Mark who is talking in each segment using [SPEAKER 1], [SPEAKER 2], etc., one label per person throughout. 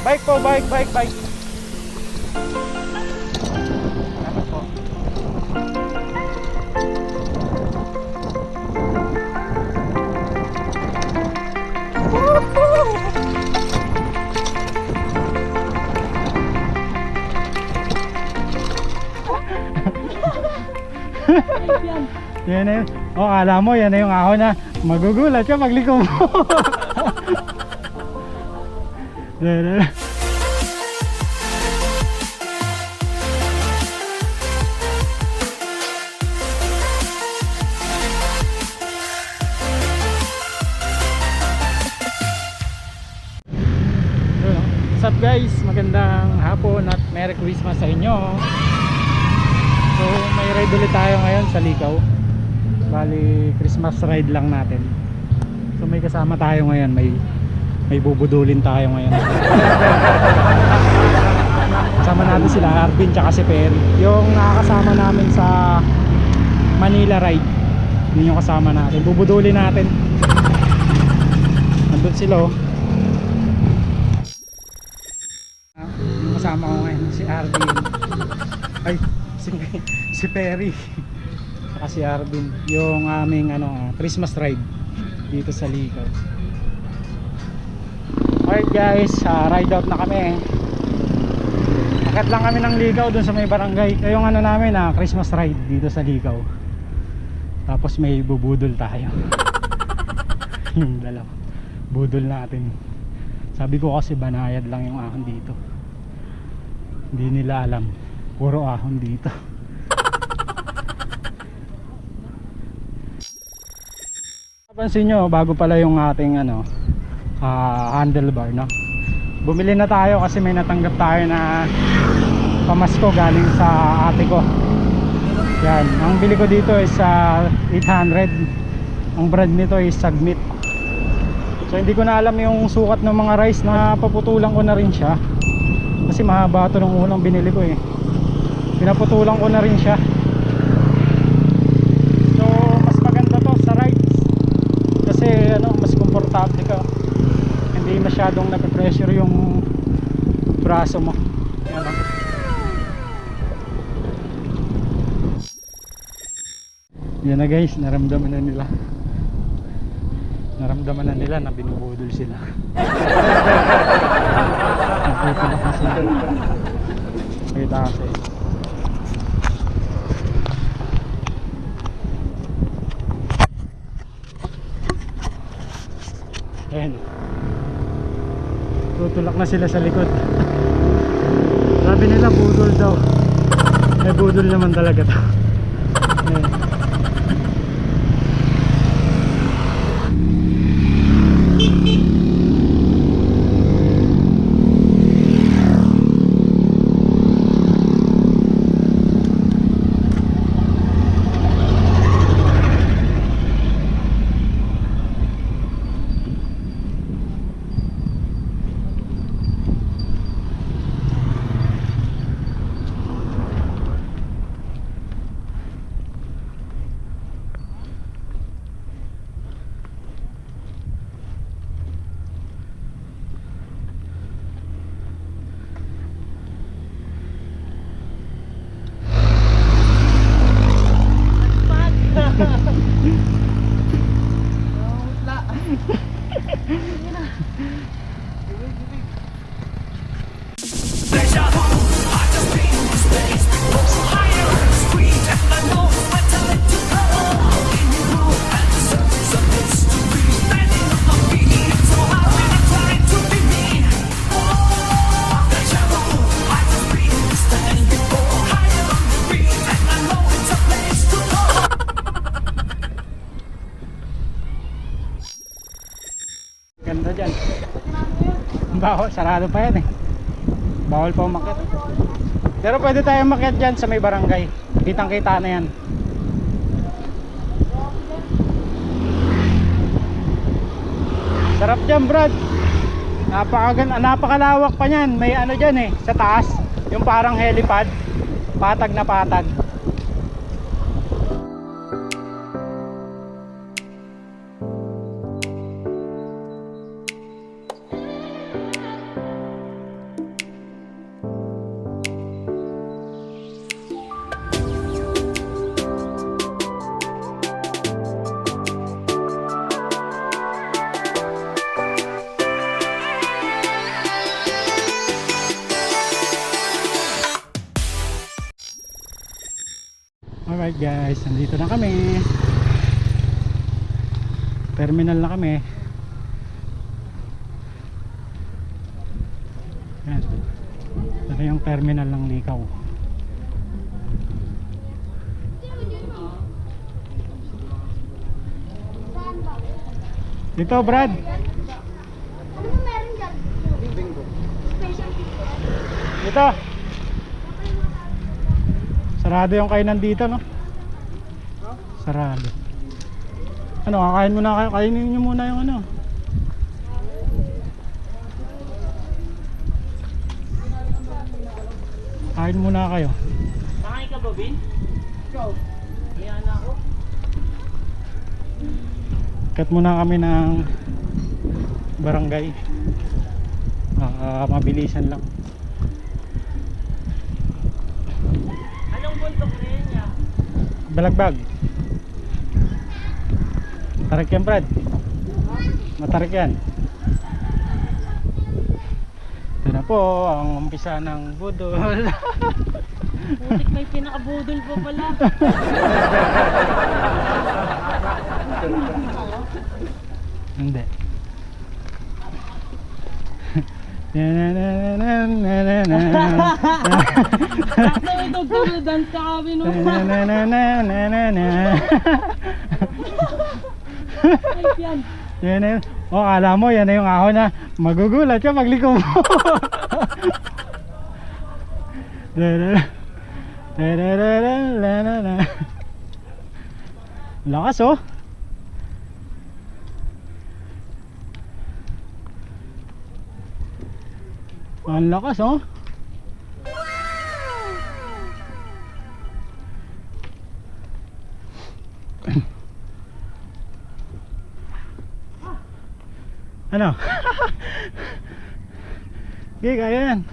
[SPEAKER 1] Bike po, bike. Ano po? Yan na yun. Oh, alam mo, yan na yung ahon na magugulat ka pagliko mo. Yan na. What's up guys? Magandang hapon at Merry Christmas sa inyo. So may ride ulit tayo ngayon sa Ligaw. Bali Christmas ride lang natin. So may kasama tayo ngayon, may bubudulin tayo ngayon. Kasama natin sila Arvin tsaka si Perry. Yung nakakasama namin sa Manila ride, yun yung kasama natin. Bubudulin natin. Nandun sila oh. Yung kasama ko ngayon si Arvin. Ay, si Perry. Saka si Arvin. Yung aming Christmas ride dito sa Ligaw. Alright guys, ride out na kami. Akit lang kami ng Ligaw dun sa may barangay. Yung namin Christmas ride dito sa Ligaw. Tapos may bubudol tayo. Yung dalawa budol natin. Sabi ko kasi banayad lang yung ahon dito. Hindi nila alam, puro ahon dito. Napansin nyo, bago pala yung ating handlebar, no? Bumili na tayo kasi may natanggap tayo na pamasko galing sa ate ko. Yan, ang bili ko dito is 800. Ang brand nito is Sagmit. So hindi ko na alam yung sukat ng mga rice, na paputulan ko na rin siya. Kasi mahaba ito nung unang binili ko eh. Pinaputulan ko na rin siya. So mas maganda to sa rides. Kasi mas komportable ka. Hindi masyadong nape-pressure yung braso mo. Yan na guys, naramdaman na nila. Naramdaman na nila na binubudol sila. Nakitulak na sila. Kita kasi. Ayan. Tutulak na sila sa likod. Sabi nila budol daw. Eh budol naman talaga to. Ayan. Ganda dyan. Bawal, sarado pa yan eh. Bawal pa umakyat. Pero pwede tayo umakyat dyan sa may barangay. Kitang kita na yan. Sarap dyan Brad. Napakalawak pa nyan. May dyan eh, sa taas. Yung parang helipad. Patag na patag. Alright guys, nandito na kami. Terminal na kami. Yan. Ito yung terminal ng Likaw. Dito Brad.
[SPEAKER 2] Ano mo meron dyan? Bingo. Special pizza.
[SPEAKER 1] Dito. Sarado yung kainan dito, no? Sarado. Ano, kakain muna kayo. Kainin nyo muna yung ano. Kain muna kayo.
[SPEAKER 3] Makain ka ba, Bin? Ikaw? Ayan na ako.
[SPEAKER 1] Cut muna kami ng barangay. Mabilisan lang.
[SPEAKER 3] Anong bundok na yan niya?
[SPEAKER 1] Balagbag. Matarik yan, Brad. Matarik yan. Ito na po ang umpisa ng budol.
[SPEAKER 3] Putik, may pinakabudol pa pala.
[SPEAKER 1] Hindi.
[SPEAKER 3] Sakto may dugtong na dance ka kami no. Ay, yan.
[SPEAKER 1] Yan na yun. O, kala mo yan na yung ahon na magugulat ka pagliko mo. Lakas oh. Ang lakas oh. Ano? Okay, kaya yan.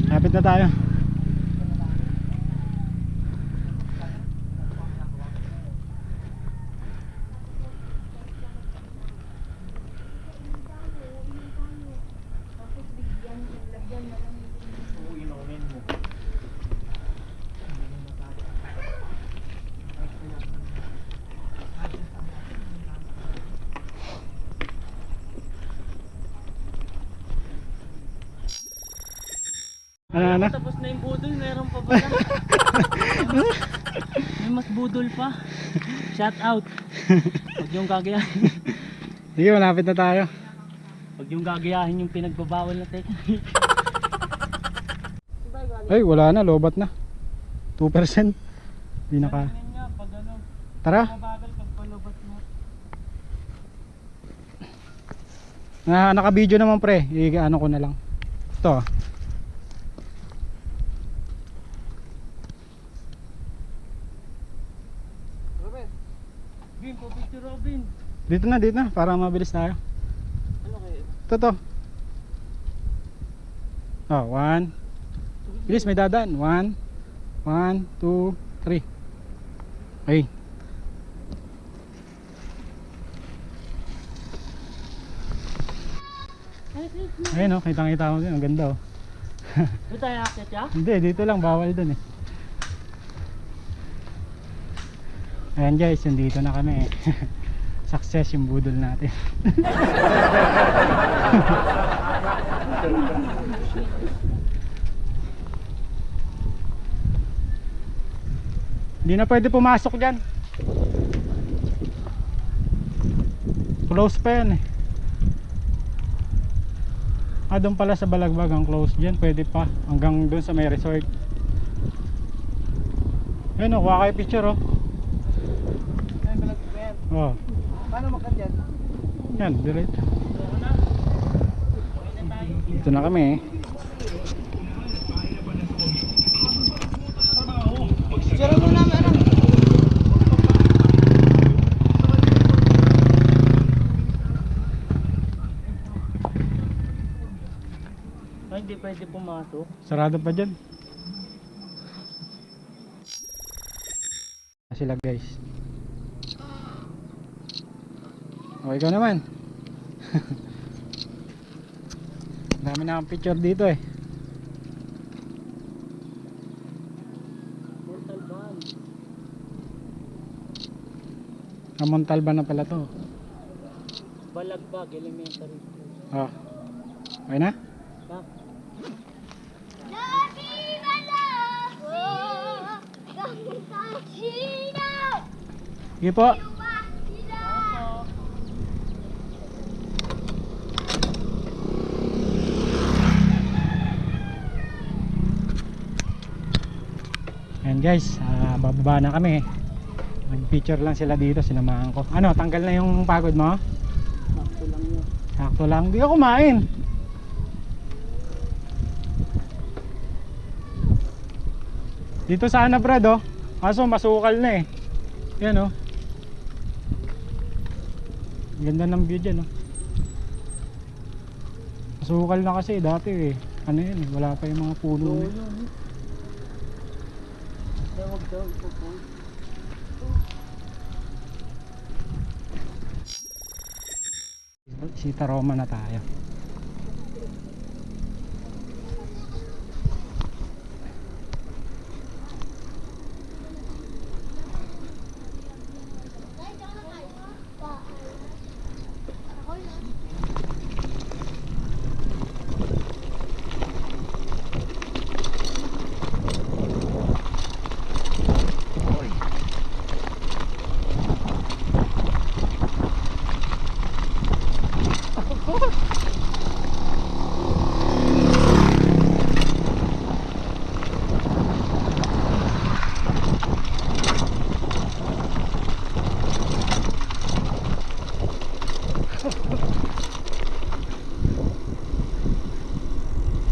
[SPEAKER 1] Lapit na tayo. Ano?
[SPEAKER 3] Tapos na yung budol, meron pa ba na? May mas budol pa. Shout out. Huwag yung gagayahin.
[SPEAKER 1] Sige, malapit na tayo.
[SPEAKER 3] Huwag yung gagayahin yung pinagbabawal na technique.
[SPEAKER 1] Ay, wala na, lobat na. 2%. Di naka.
[SPEAKER 3] Ganyan nga, pag ano,
[SPEAKER 1] Tara.
[SPEAKER 3] mabagal pag palubat mo.
[SPEAKER 1] Naka-video naman pre. I-ano ko na lang. Ito.
[SPEAKER 3] Bin, picture Robin.
[SPEAKER 1] Dito na para mabilis tayo.
[SPEAKER 3] Ano kayo?
[SPEAKER 1] Ito. Oh, 1. Bilis, may dadaan. 1, 2, 3. Okay. Ayun oh, kitang-kita mo din. Ang ganda oh.
[SPEAKER 3] Doon tayo akit ya?
[SPEAKER 1] Hindi, dito lang. Bawal dun eh. Ayan guys, nandito na kami. Success yung budol natin. Hindi na pwede pumasok dyan. Close pa yan eh. Doon pala sa Balagbag ang close dyan. Pwede pa hanggang doon sa may resort. Ayun o, kuha kayo picture oh.
[SPEAKER 3] Ay, balag pa yan.
[SPEAKER 1] Oh.
[SPEAKER 3] Paano makandyan?
[SPEAKER 1] Yan, diretso.
[SPEAKER 3] Doon na. Okay na tayo.
[SPEAKER 1] Dito na kami eh.
[SPEAKER 3] Sira mo namin ano? Ay, hindi pwede pumasok.
[SPEAKER 1] Sarado pa dyan. Sila guys. O ikaw naman. Dami na akong picture dito eh.
[SPEAKER 3] Montalban.
[SPEAKER 1] Montalban na pala to.
[SPEAKER 3] Balagbag Elementary School.
[SPEAKER 1] Oh. Okay na?
[SPEAKER 3] Ha?
[SPEAKER 1] Sige po. Ayan guys, bababa na kami. Nag-picture lang sila dito, sinamahan ko. Ano, tanggal na yung pagod mo?
[SPEAKER 3] Sakto lang yun.
[SPEAKER 1] Sakto lang, hindi ka kumain. Dito sana Brad oh. Kaso masukal na eh. Yan oh. Ganda ng view dyan oh. Masukal na kasi dati eh. Ano yun eh, wala pa yung mga puno
[SPEAKER 3] Oo
[SPEAKER 1] na.
[SPEAKER 3] yun. Tawag daw po po.
[SPEAKER 1] Sita Roma na tayo.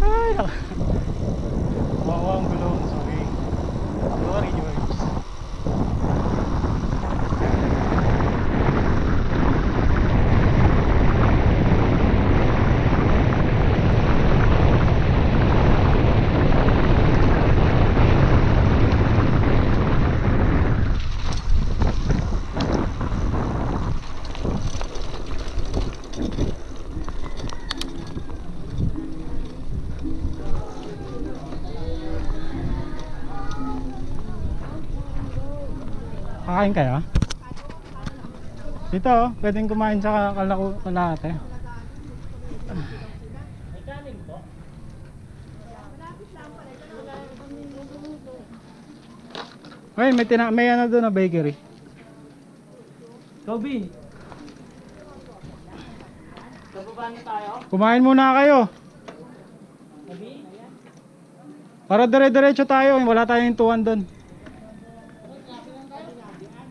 [SPEAKER 1] Ay, wow, ang gulong, sorry. Sorry, George. Kakain kayo? Dito oh, pwedeng kumain sa kalahati.
[SPEAKER 3] May kanin po?
[SPEAKER 1] Ay, may ano doon na bakery.
[SPEAKER 3] Kobe! Bababa na tayo?
[SPEAKER 1] Kumain muna kayo.
[SPEAKER 3] Kobe?
[SPEAKER 1] Para dire-diretso tayo, wala tayong tuwan doon.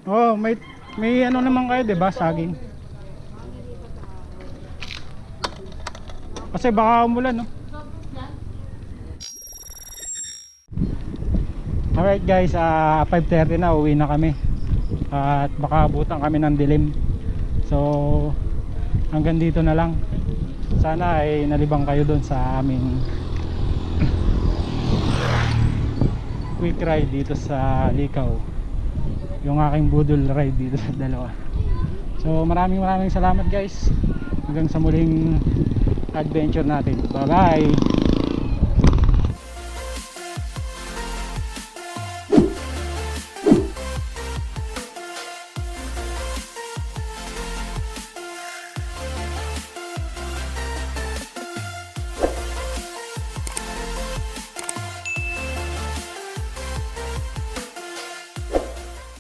[SPEAKER 1] Oh, may ano naman kayo, 'di ba? Saging. Kasi baka umulan, no. Alright guys, 5:30 na, uwi na kami. At baka abutan kami ng dilim. So hanggang dito na lang. Sana ay nalibang kayo doon sa aming quick ride dito sa Licao. Yung aking budol ride dito sa dalawa. So maraming salamat guys. Hanggang sa muling adventure natin. Bye bye.